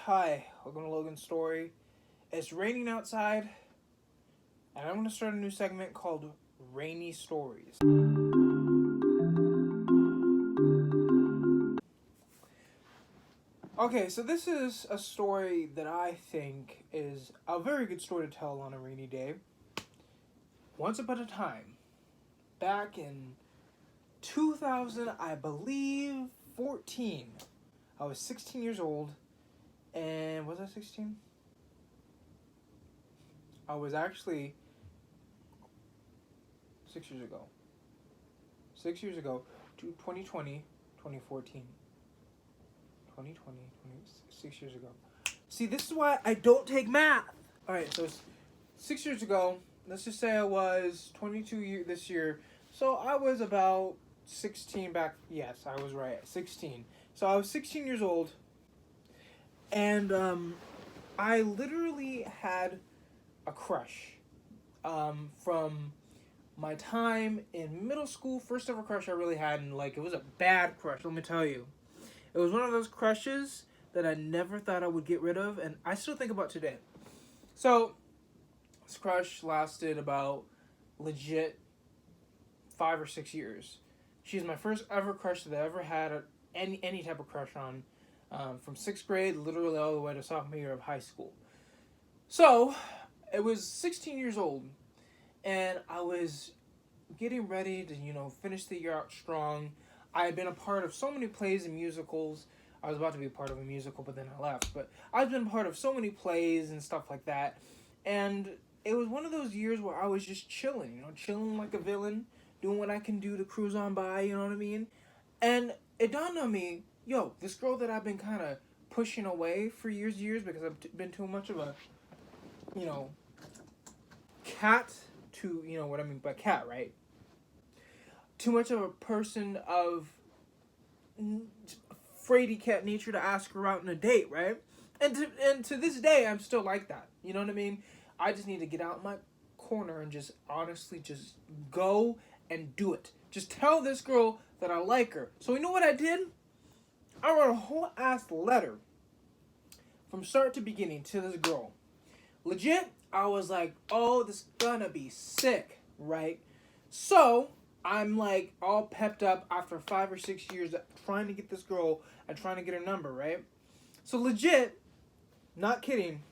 Hi, welcome to Logan's Story. It's raining outside, and I'm going to start a new segment called Rainy Stories. Okay, so this is a story that I think is a very good story to tell on a rainy day. Once upon a time, back in 2000, I believe, 14, I was 16 years old, and was I 16? I was actually 6 years ago. 6 years ago, to 2020, 2014. 2020, 6 years ago. See, this is why I don't take math. Alright, so 6 years ago, let's just say I was 22 this year. So I was about 16 back. Yes, I was right. 16. So I was 16 years old. And I literally had a crush from my time in middle school. First ever crush I really had, and it was a bad crush, let me tell you. It was one of those crushes that I never thought I would get rid of, and I still think about today. So, this crush lasted about legit 5 or 6 years. She's my first ever crush that I ever had any type of crush on, from 6th grade literally all the way to sophomore year of high school. So, it was 16 years old, and I was getting ready to, finish the year out strong. I had been a part of so many plays and musicals. I was about to be a part of a musical, but then I left. But I've been part of so many plays and stuff like that. And it was one of those years where I was just chilling, chilling like a villain, doing what I can do to cruise on by, you know what I mean? And it dawned on me, this girl that I've been kind of pushing away for years because I've been too much of a, cat to, what I mean by cat, right? Too much of a person of fraidy cat nature to ask her out on a date, right? And to this day, I'm still like that. You know what I mean? I just need to get out my corner and just honestly just go and do it. Just tell this girl that I like her. So you know what I did? I wrote a whole ass letter from start to beginning to this girl. Legit, I was like, oh, this is gonna be sick, right? So I'm all pepped up after 5 or 6 years of trying to get this girl and trying to get her number, right? So legit, not kidding,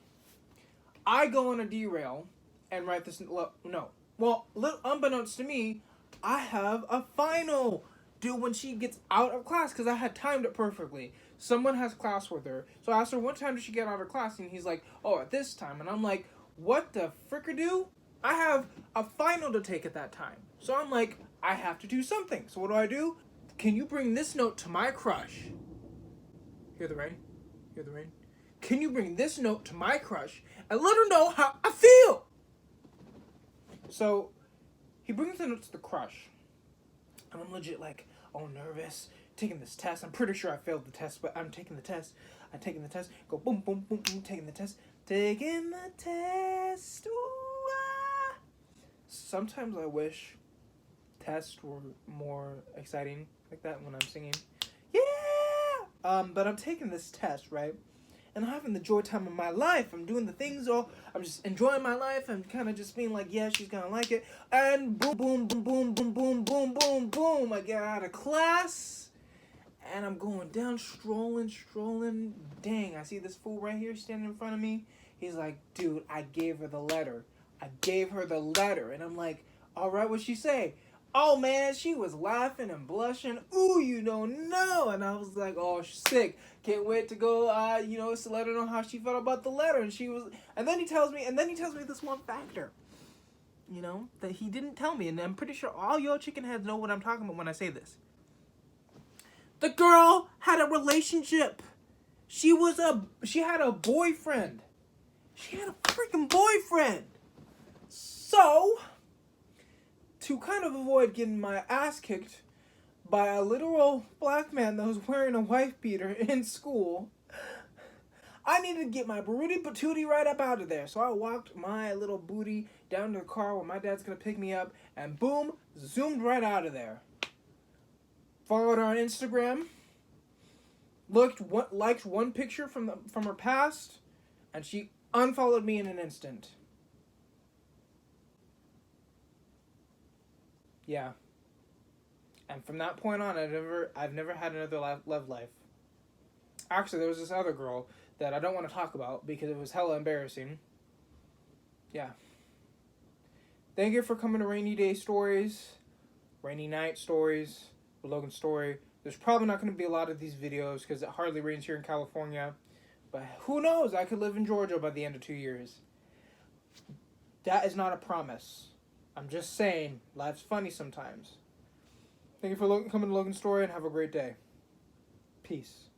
I go on a derail and write this. No. Well, unbeknownst to me, I have a final due when she gets out of class because I had timed it perfectly. Someone has class with her. So I asked her, what time did she get out of class? And he's like, oh, at this time. And I'm like, what the frickadoo? I have a final to take at that time. So I'm like, I have to do something. So what do? Can you bring this note to my crush? Hear the rain? Hear the rain? Can you bring this note to my crush and let her know how I feel? So he brings the note to the crush. And I'm legit nervous, taking this test. I'm pretty sure I failed the test, but I'm taking the test. Go boom, boom, boom, boom, taking the test. Taking the test. Ooh, ah. Sometimes I wish tests were more exciting like that when I'm singing. Yeah! But I'm taking this test, right? And I'm having the joy time of my life. I'm doing the things I'm just enjoying my life. I'm kind of just being like, yeah, she's gonna like it. And boom, boom, boom, boom, boom, boom, boom, boom, boom. I get out of class. And I'm going down, strolling. Dang, I see this fool right here standing in front of me. He's like, dude, I gave her the letter. And I'm like, all right, what'd she say? Oh, man, she was laughing and blushing. Ooh, you don't know. And I was like, oh, sick. Can't wait to go, to let her know how she felt about the letter. And then he tells me this one factor, that he didn't tell me. And I'm pretty sure all y'all chicken heads know what I'm talking about when I say this. The girl had a relationship. She had a boyfriend. She had a freaking boyfriend. So, to kind of avoid getting my ass kicked by a literal black man that was wearing a wife beater in school, I needed to get my booty patootie right up out of there. So I walked my little booty down to the car where my dad's going to pick me up, and boom, zoomed right out of there. Followed her on Instagram. liked one picture from her past, and she unfollowed me in an instant. Yeah. And from that point on, I've never had another love life. Actually, there was this other girl that I don't want to talk about because it was hella embarrassing. Yeah. Thank you for coming to Rainy Day Stories, Rainy Night Stories, with Logan Story. There's probably not going to be a lot of these videos because it hardly rains here in California. But who knows? I could live in Georgia by the end of 2 years. That is not a promise. I'm just saying, life's funny sometimes. Thank you for coming to Logan Story and have a great day. Peace.